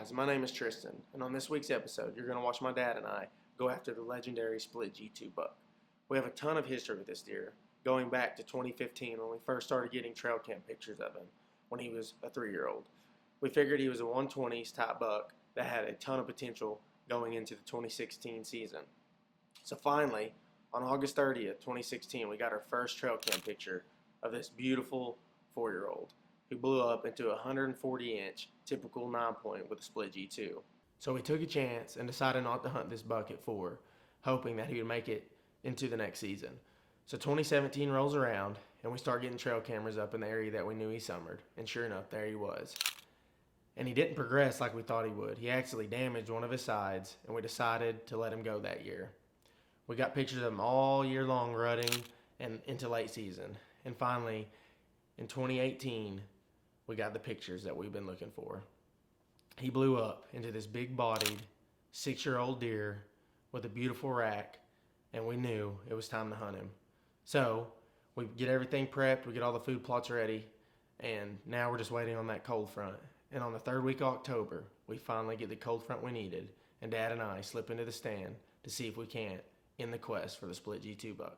guys, my name is Tristan, and on this week's episode, you're going to watch my dad and I go after the legendary split G2 buck. We have a ton of history with this deer, going back to 2015 when we first started getting trail cam pictures of him when he was a 3-year-old. We figured he was a 120s type buck that had a ton of potential going into the 2016 season. So finally, on August 30th, 2016, we got our first trail cam picture of this beautiful 4-year-old who blew up into a 140-inch typical 9-point with a split G2. So we took a chance and decided not to hunt this buck at 4, hoping that he would make it into the next season. So 2017 rolls around, and we start getting trail cameras up in the area that we knew he summered, and sure enough, there he was. And he didn't progress like we thought he would. He actually damaged one of his sides, and we decided to let him go that year. We got pictures of him all year long rutting and into late season. And finally, in 2018, we got the pictures that we've been looking for. He blew up into this big-bodied 6-year-old deer with a beautiful rack, and we knew it was time to hunt him. So we get everything prepped, we get all the food plots ready, and now we're just waiting on that cold front. And on the 3rd week of October, we finally get the cold front we needed, and Dad and I slip into the stand to see if we can't end the quest for the split G2 buck.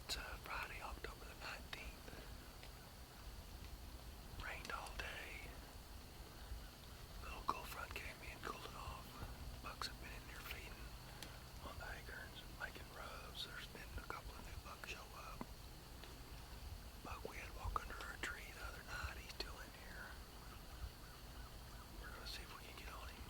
It's Friday, October the 19th. Rained all day. Little cold front came in, cooled it off. Bucks have been in here feeding on the acorns, making rubs. There's been a couple of new bucks show up. Buck we had walk under our tree the other night, he's still in here. We're gonna see if we can get on him.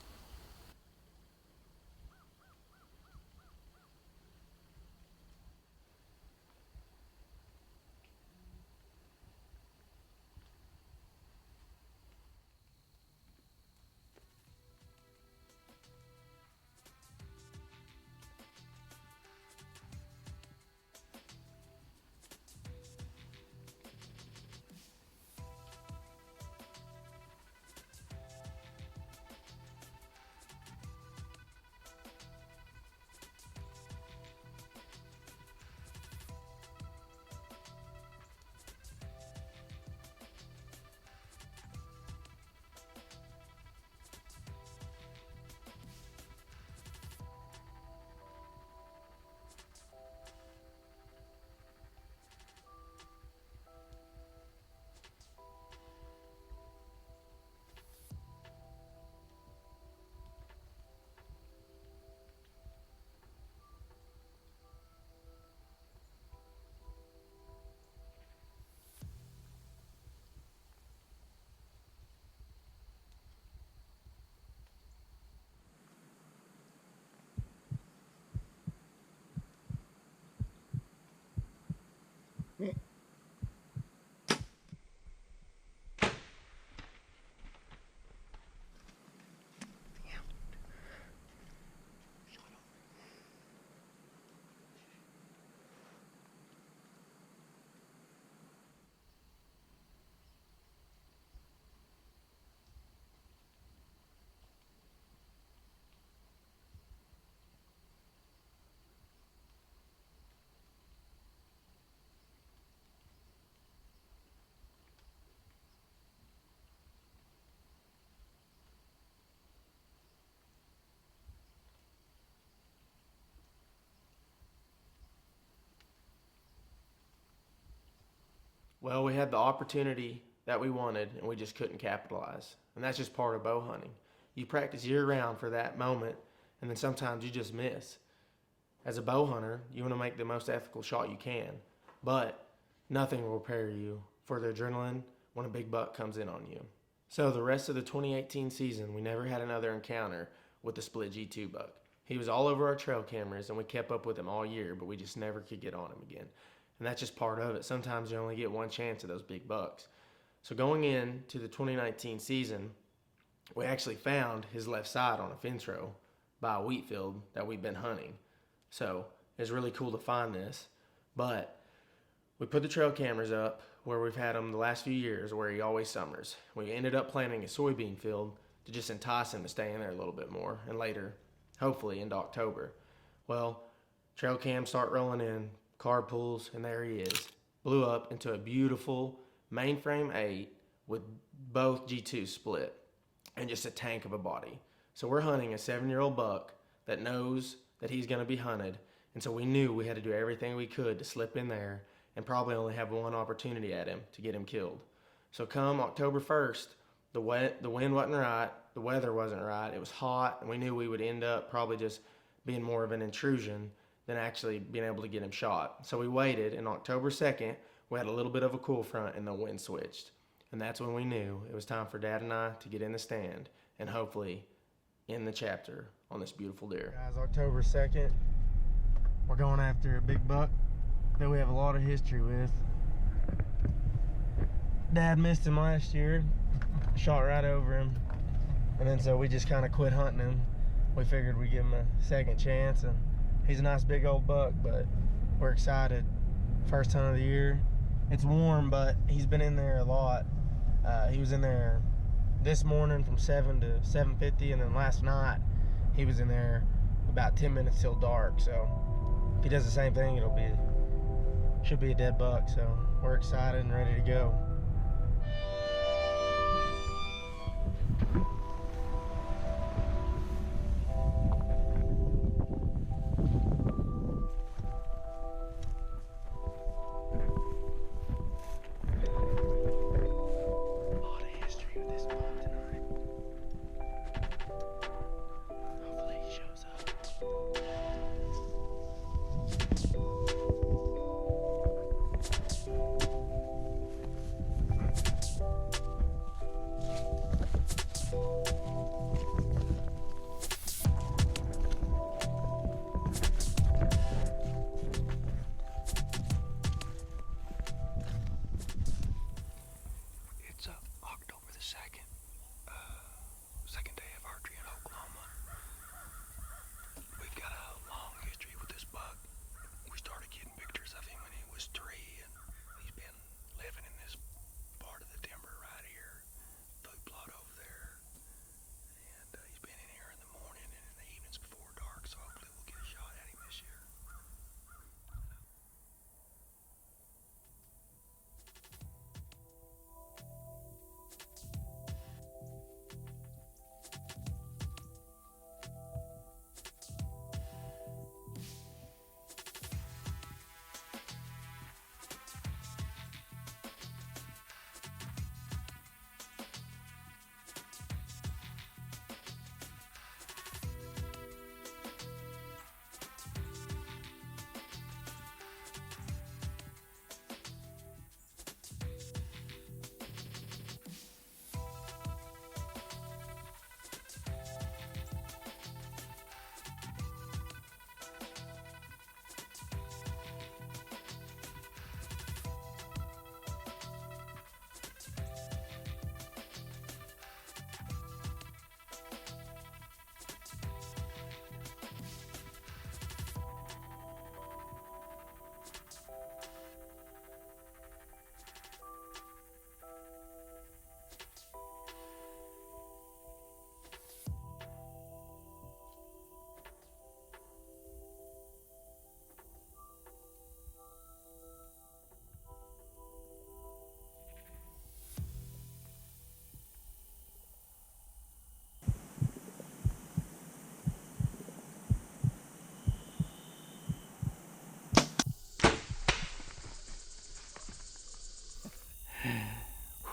Well, we had the opportunity that we wanted, and we just couldn't capitalize. And that's just part of bow hunting. You practice year-round for that moment, and then sometimes you just miss. As a bow hunter, you want to make the most ethical shot you can. But Nothing will prepare you for the adrenaline when a big buck comes in on you. So the rest of the 2018 season, we never had another encounter with the split G2 buck. He was all over our trail cameras, and we kept up with him all year, but we just never could get on him again. And that's just part of it. Sometimes you only get one chance at those big bucks. So going into the 2019 season, we actually found his left side on a fence row by a wheat field that we've been hunting. So it's really cool to find this. But we put the trail cameras up where we've had him the last few years, where he always summers. We ended up planting a soybean field to just entice him to stay in there a little bit more, and later, hopefully into October. Well, trail cams start rolling in, carb pulls, and there he is. Blew up into a beautiful mainframe 8 with both G2s split and just a tank of a body. So we're hunting a 7-year-old buck that knows that he's going to be hunted, and so we knew we had to do everything we could to slip in there and probably only have one opportunity at him to get him killed. So come October 1st, the wind wasn't right, the weather wasn't right, it was hot, and we knew we would end up probably just being more of an intrusion than actually being able to get him shot. So we waited, and October 2nd, we had a little bit of a cool front and the wind switched. And that's when we knew it was time for Dad and I to get in the stand and hopefully end the chapter on this beautiful deer. Guys, October 2nd, we're going after a big buck that we have a lot of history with. Dad missed him last year, shot right over him, and then so we just kind of quit hunting him. We figured we'd give him a second chance, and he's a nice big old buck, but we're excited. First hunt of the year. It's warm, but he's been in there a lot. He was in there this morning from 7 to 7:50, and then last night he was in there about 10 minutes till dark. So if he does the same thing, should be a dead buck. So we're excited and ready to go.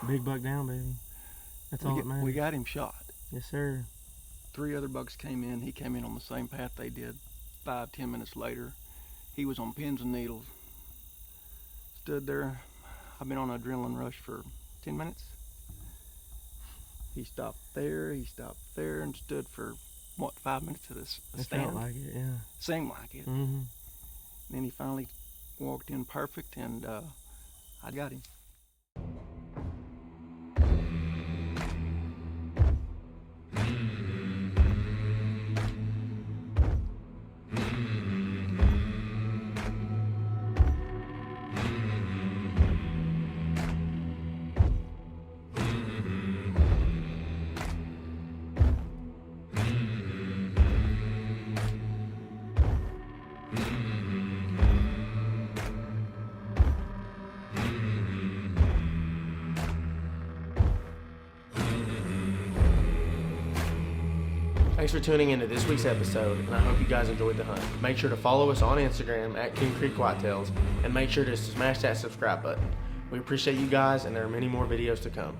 Big buck down, baby. That's all that matters. We got him shot. Yes, sir. 3 other bucks came in. He came in on the same path they did. 5-10 minutes later, he was on pins and needles. stood there. I've been on an adrenaline rush for 10 minutes. He stopped there, and stood for, 5 minutes at a It stand? felt like it, yeah. Seemed like it. Mm-hmm. Then he finally walked in perfect, and I got him. Thanks for tuning into this week's episode, and I hope you guys enjoyed the hunt. Make sure to follow us on Instagram at King Creek Whitetails, and make sure to smash that subscribe button. We appreciate you guys, and there are many more videos to come.